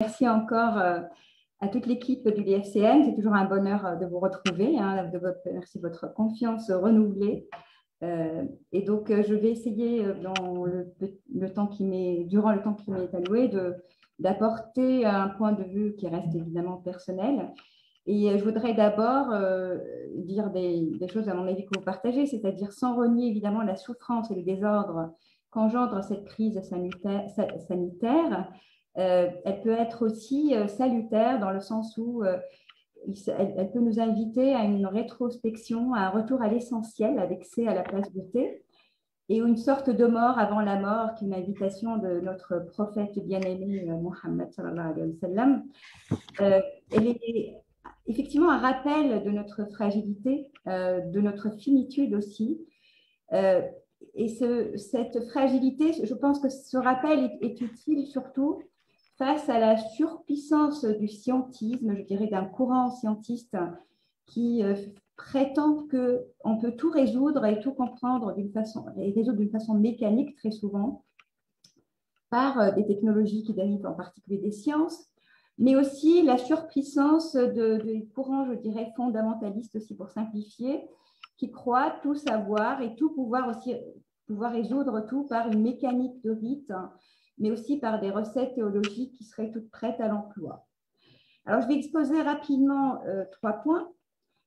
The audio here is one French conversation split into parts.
Merci encore à toute l'équipe de l'IFCN. C'est toujours un bonheur de vous retrouver. Merci de votre confiance renouvelée. Et donc, je vais essayer, durant le temps qui m'est alloué, d'apporter un point de vue qui reste évidemment personnel. Et je voudrais d'abord dire des choses, à mon avis, que vous partagez, c'est-à-dire sans renier évidemment la souffrance et le désordre qu'engendre cette crise sanitaire. Elle peut être aussi salutaire dans le sens où elle peut nous inviter à une rétrospection, à un retour à l'essentiel, avec C à la place de T, et une sorte de mort avant la mort, qui est une invitation de notre prophète bien-aimé Mohammed sallallahu alayhi wa sallam. Elle est effectivement un rappel de notre fragilité, de notre finitude aussi. Et cette fragilité, je pense que ce rappel est utile surtout face à la surpuissance du scientisme, je dirais d'un courant scientiste qui prétend qu'on peut tout résoudre et tout comprendre et résoudre d'une façon mécanique très souvent par des technologies qui dérivent en particulier des sciences, mais aussi la surpuissance de courants, je dirais, fondamentalistes aussi pour simplifier, qui croient tout savoir et tout pouvoir résoudre tout par une mécanique de rite, mais aussi par des recettes théologiques qui seraient toutes prêtes à l'emploi. Alors, je vais exposer rapidement 3 points.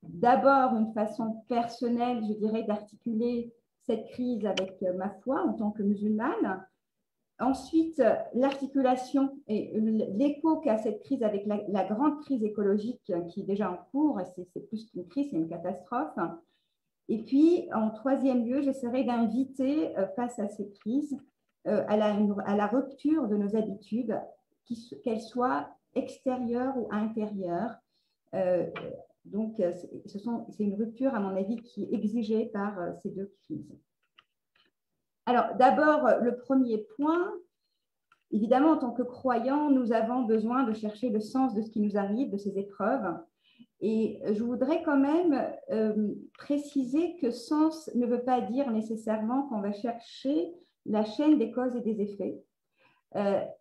D'abord, une façon personnelle, je dirais, d'articuler cette crise avec ma foi en tant que musulmane. Ensuite, l'articulation et l'écho qu'a cette crise avec la grande crise écologique qui est déjà en cours, c'est plus qu'une crise, c'est une catastrophe. Et puis, en troisième lieu, j'essaierai d'inviter face à cette crise à la rupture de nos habitudes, qu'elles soient extérieures ou intérieures. Donc, c'est une rupture, à mon avis, qui est exigée par ces deux crises. Alors, d'abord, le premier point, évidemment, en tant que croyants, nous avons besoin de chercher le sens de ce qui nous arrive, de ces épreuves. Et je voudrais quand même préciser que sens ne veut pas dire nécessairement qu'on va chercher la chaîne des causes et des effets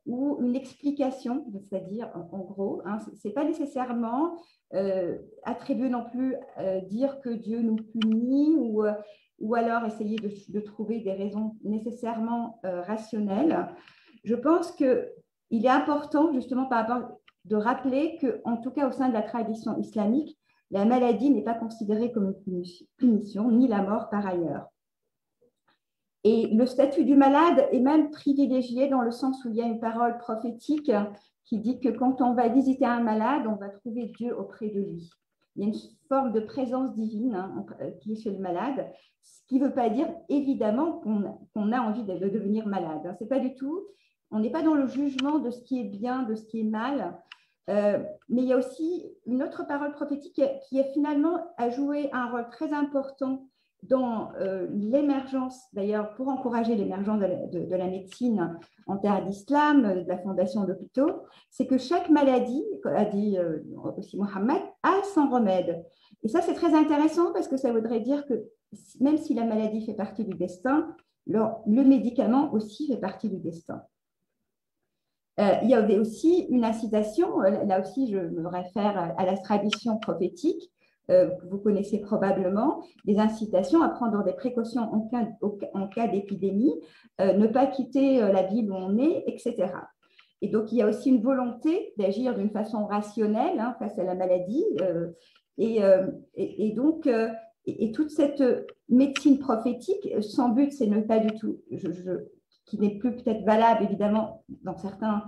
ou une explication, c'est-à-dire, en gros, hein, ce n'est pas nécessairement attribuer non plus dire que Dieu nous punit ou alors essayer de trouver des raisons nécessairement rationnelles. Je pense qu'il est important, justement, par rapport de rappeler qu'en tout cas, au sein de la tradition islamique, la maladie n'est pas considérée comme une punition, ni la mort par ailleurs. Et le statut du malade est même privilégié dans le sens où il y a une parole prophétique qui dit que quand on va visiter un malade, on va trouver Dieu auprès de lui. Il y a une forme de présence divine qui est chez le malade, ce qui ne veut pas dire évidemment qu'on a envie de devenir malade. C'est pas du tout, on n'est pas dans le jugement de ce qui est bien, de ce qui est mal, mais il y a aussi une autre parole prophétique qui a finalement joué un rôle très important dans l'émergence, d'ailleurs pour encourager l'émergence de la médecine en terre d'islam, de la fondation d'hôpitaux, c'est que chaque maladie, a dit aussi Mohammed, a son remède. Et ça, c'est très intéressant parce que ça voudrait dire que même si la maladie fait partie du destin, le médicament aussi fait partie du destin. Il y avait aussi une incitation, là aussi je me réfère à la tradition prophétique, que vous connaissez probablement, des incitations à prendre des précautions en cas d'épidémie, ne pas quitter la ville où on est, etc. Et donc, il y a aussi une volonté d'agir d'une façon rationnelle face à la maladie. Et donc, toute cette médecine prophétique, son but, c'est ne pas du tout, qui n'est plus peut-être valable, évidemment, dans certains,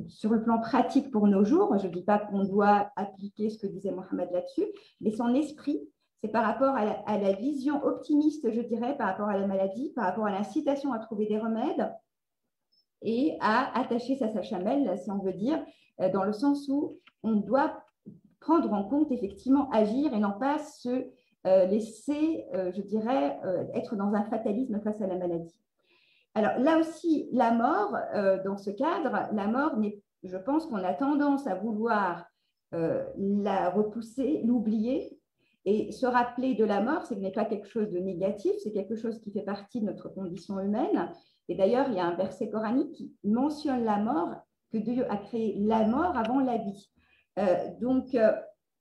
sur le plan pratique pour nos jours. Je ne dis pas qu'on doit appliquer ce que disait Mohammed là-dessus, mais son esprit, c'est par rapport à la vision optimiste, je dirais, par rapport à la maladie, par rapport à l'incitation à trouver des remèdes et à attacher sa chamelle, si on veut dire, dans le sens où on doit prendre en compte, effectivement, agir et non pas se laisser, je dirais, être dans un fatalisme face à la maladie. Alors là aussi, la mort, dans ce cadre, la mort, je pense qu'on a tendance à vouloir la repousser, l'oublier, et se rappeler de la mort, ce n'est pas quelque chose de négatif, c'est quelque chose qui fait partie de notre condition humaine. Et d'ailleurs, il y a un verset coranique qui mentionne la mort que Dieu a créé la mort avant la vie.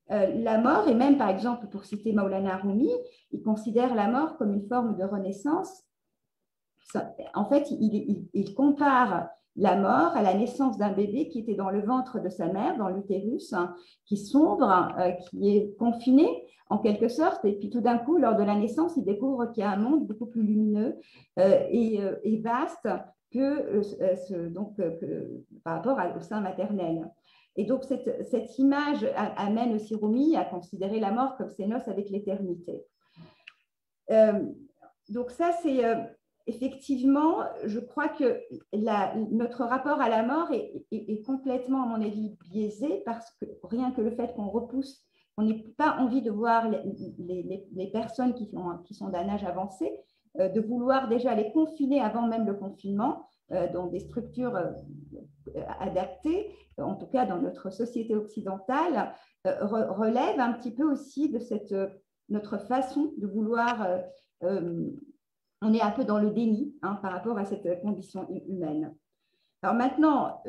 La mort, et même par exemple pour citer Maulana Rumi, il considère la mort comme une forme de renaissance. En fait, il compare la mort à la naissance d'un bébé qui était dans le ventre de sa mère, dans l'utérus, qui sombre, qui est confiné en quelque sorte, et puis tout d'un coup, lors de la naissance, il découvre qu'il y a un monde beaucoup plus lumineux et vaste par rapport au sein maternel. Et donc, cette image amène aussi Rumi à considérer la mort comme ses noces avec l'éternité. Donc ça, c'est effectivement, je crois que notre rapport à la mort est complètement, à mon avis, biaisé parce que rien que le fait qu'on repousse, on n'ait pas envie de voir les personnes qui sont d'un âge avancé, de vouloir déjà les confiner avant même le confinement dans des structures adaptées, en tout cas dans notre société occidentale, relève un petit peu aussi de notre façon de vouloir on est un peu dans le déni par rapport à cette condition humaine. Alors maintenant,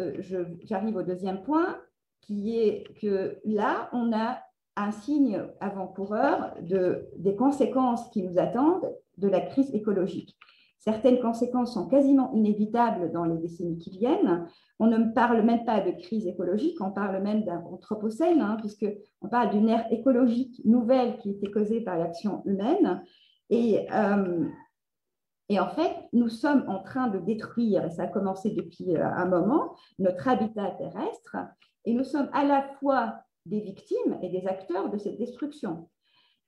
j'arrive au deuxième point, qui est que là, on a un signe avant-coureur des conséquences qui nous attendent de la crise écologique. Certaines conséquences sont quasiment inévitables dans les décennies qui viennent. On ne parle même pas de crise écologique, on parle même d'un anthropocène, puisqu'on parle d'une ère écologique nouvelle qui a été causée par l'action humaine. Et en fait, nous sommes en train de détruire, et ça a commencé depuis un moment, notre habitat terrestre, et nous sommes à la fois des victimes et des acteurs de cette destruction.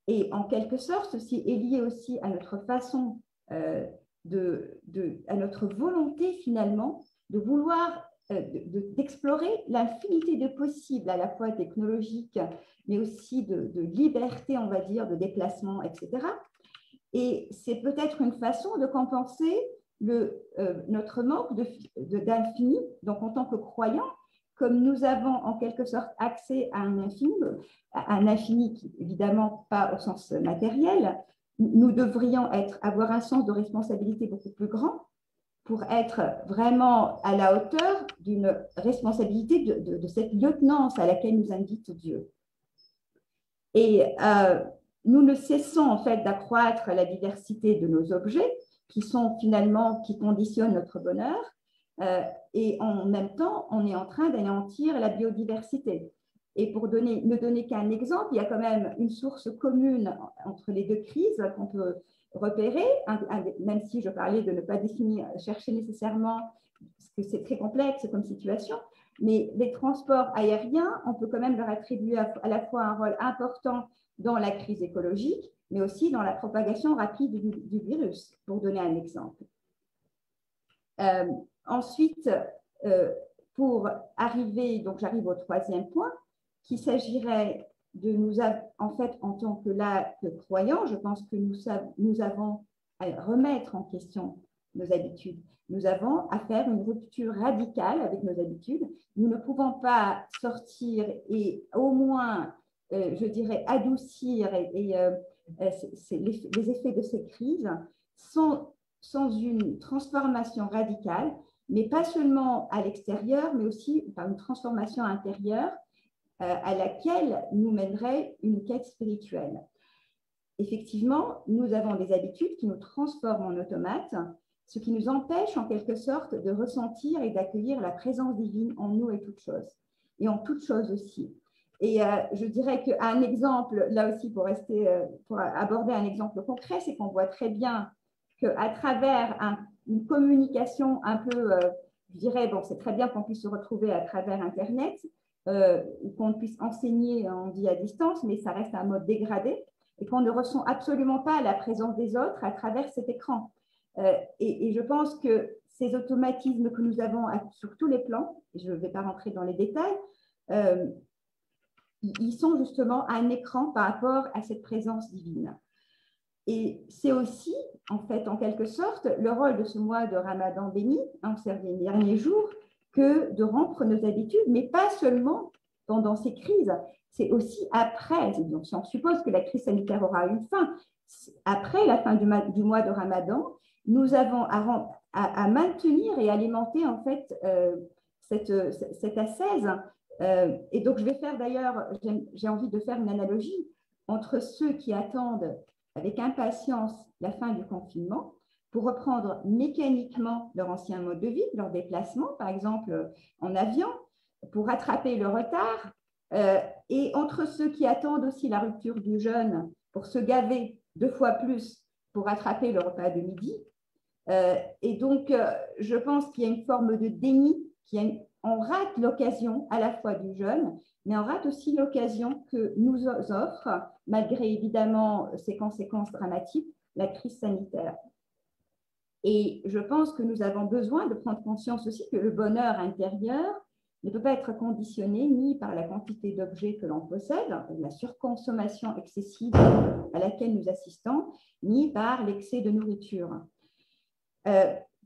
Et en quelque sorte, ceci est lié aussi à notre façon, à notre volonté finalement de vouloir d'explorer l'infinité de possibles, à la fois technologiques, mais aussi de liberté, on va dire, de déplacement, etc. Et c'est peut-être une façon de compenser notre manque d'infini. Donc, en tant que croyants, comme nous avons en quelque sorte accès à un infini qui, évidemment, pas au sens matériel, nous devrions avoir un sens de responsabilité beaucoup plus grand pour être vraiment à la hauteur d'une responsabilité de cette lieutenance à laquelle nous invite Dieu. Et nous ne cessons en fait d'accroître la diversité de nos objets qui conditionnent notre bonheur et en même temps, on est en train d'anéantir la biodiversité. Et pour ne donner qu'un exemple, il y a quand même une source commune entre les deux crises qu'on peut repérer, même si je parlais de ne pas chercher nécessairement, parce que c'est très complexe comme situation, mais les transports aériens, on peut quand même leur attribuer à la fois un rôle important dans la crise écologique, mais aussi dans la propagation rapide du virus, pour donner un exemple. Ensuite, pour arriver, donc j'arrive au troisième point, qu'il s'agirait de en fait, en tant que croyants, je pense que nous avons à remettre en question nos habitudes. Nous avons à faire une rupture radicale avec nos habitudes. Nous ne pouvons pas sortir et au moins, je dirais, adoucir les effets de ces crises sans une transformation radicale, mais pas seulement à l'extérieur, mais aussi par une transformation intérieure à laquelle nous mènerait une quête spirituelle. Effectivement, nous avons des habitudes qui nous transforment en automate, ce qui nous empêche en quelque sorte de ressentir et d'accueillir la présence divine en nous et toutes choses, et en toutes choses aussi. Et je dirais qu'un exemple, là aussi pour aborder un exemple concret, c'est qu'on voit très bien qu'à travers une communication un peu, je dirais, bon, c'est très bien qu'on puisse se retrouver à travers Internet, ou qu'on puisse enseigner, on dit à distance, mais ça reste un mode dégradé, et qu'on ne ressent absolument pas la présence des autres à travers cet écran. Et je pense que ces automatismes que nous avons sur tous les plans, et je ne vais pas rentrer dans les détails, ils sont justement un écran par rapport à cette présence divine. Et c'est aussi, en fait, en quelque sorte, le rôle de ce mois de Ramadan béni, ces derniers jours, que de rompre nos habitudes, mais pas seulement pendant ces crises, c'est aussi après. Donc, si on suppose que la crise sanitaire aura une fin, après la fin du mois de Ramadan, nous avons à maintenir et alimenter en fait cette ascèse. Et donc, je vais faire d'ailleurs, j'ai envie de faire une analogie entre ceux qui attendent avec impatience la fin du confinement pour reprendre mécaniquement leur ancien mode de vie, leur déplacement, par exemple en avion, pour rattraper le retard, et entre ceux qui attendent aussi la rupture du jeûne pour se gaver 2 fois plus pour rattraper le repas de midi. Et donc, je pense qu'il y a une forme de déni, on rate l'occasion à la fois du jeûne, mais on rate aussi l'occasion que nous offre, malgré évidemment ses conséquences dramatiques, la crise sanitaire. Et je pense que nous avons besoin de prendre conscience aussi que le bonheur intérieur ne peut pas être conditionné ni par la quantité d'objets que l'on possède, la surconsommation excessive à laquelle nous assistons, ni par l'excès de nourriture.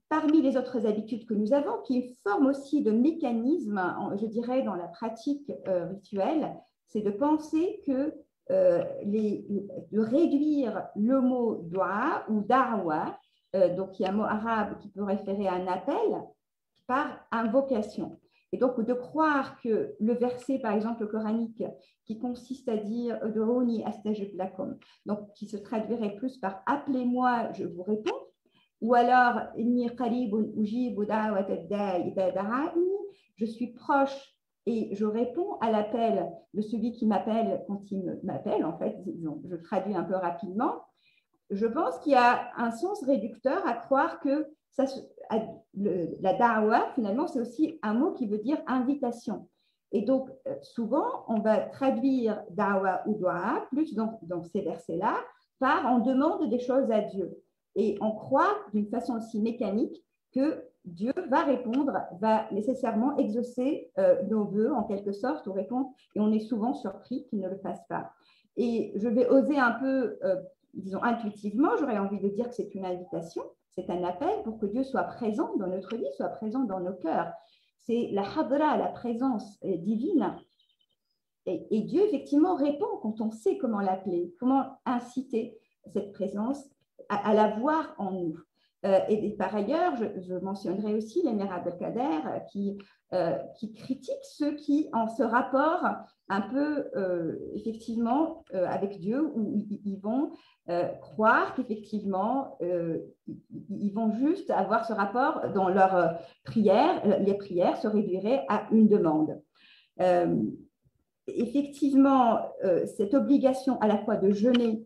Parmi les autres habitudes que nous avons, qui forment aussi de mécanismes, je dirais, dans la pratique rituelle, c'est de penser que de réduire le mot dua ou da'wa, donc il y a un mot arabe qui peut référer à un appel, par invocation. Et donc de croire que le verset, par exemple coranique, qui consiste à dire « Ud'ouni astajib lakum », donc qui se traduirait plus par « appelez-moi, je vous réponds », ou alors « Inni qaribun ujibu da'wata ad-da'i idha da'ani », je suis proche et je réponds à l'appel de celui qui m'appelle quand il m'appelle. En fait, je traduis un peu rapidement. Je pense qu'il y a un sens réducteur à croire que la da'wa, finalement, c'est aussi un mot qui veut dire invitation. Et donc, souvent, on va traduire da'wa ou do'a, plus dans ces versets-là, par on demande des choses à Dieu. Et on croit d'une façon aussi mécanique que Dieu va répondre, va nécessairement exaucer nos vœux en quelque sorte, ou répondre, et on est souvent surpris qu'il ne le fasse pas. Et je vais oser un peu, disons intuitivement, j'aurais envie de dire que c'est une invitation, c'est un appel pour que Dieu soit présent dans notre vie, soit présent dans nos cœurs. C'est la hadra, la présence divine. Et Dieu, effectivement, répond quand on sait comment l'appeler, comment inciter cette présence à la voir en nous. Et par ailleurs, je mentionnerai aussi l'émir Abdelkader qui critique ceux qui, en ce rapport un peu, effectivement, avec Dieu, où ils vont croire qu'effectivement, ils vont juste avoir ce rapport dans leurs prières, les prières se réduiraient à une demande. Effectivement, cette obligation à la fois de jeûner,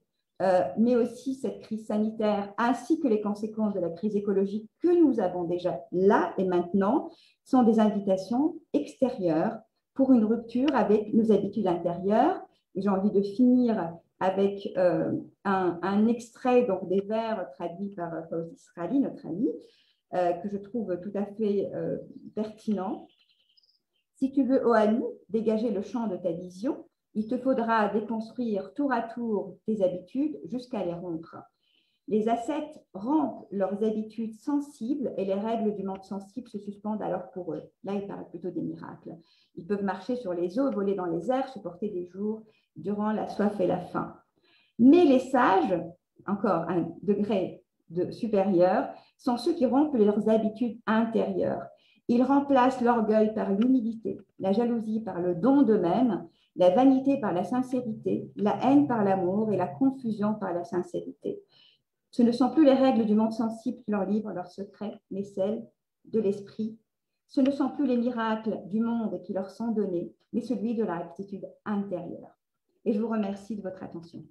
mais aussi cette crise sanitaire, ainsi que les conséquences de la crise écologique que nous avons déjà là et maintenant, sont des invitations extérieures pour une rupture avec nos habitudes intérieures. Et j'ai envie de finir avec un extrait donc, des vers traduits par Fawzi Israeli, notre ami, que je trouve tout à fait pertinent. Si tu veux, ô ami, dégager le champ de ta vision, il te faudra déconstruire tour à tour tes habitudes jusqu'à les rompre. Les ascètes rompent leurs habitudes sensibles et les règles du monde sensible se suspendent alors pour eux. Là, il parle plutôt des miracles. Ils peuvent marcher sur les eaux, voler dans les airs, supporter des jours durant la soif et la faim. Mais les sages, encore un degré supérieur, sont ceux qui rompent leurs habitudes intérieures. Ils remplacent l'orgueil par l'humilité, la jalousie par le don d'eux-mêmes, la vanité par la sincérité, la haine par l'amour et la confusion par la sincérité. Ce ne sont plus les règles du monde sensible qui leur livrent leurs secrets, mais celles de l'esprit. Ce ne sont plus les miracles du monde qui leur sont donnés, mais celui de la rectitude intérieure. Et je vous remercie de votre attention.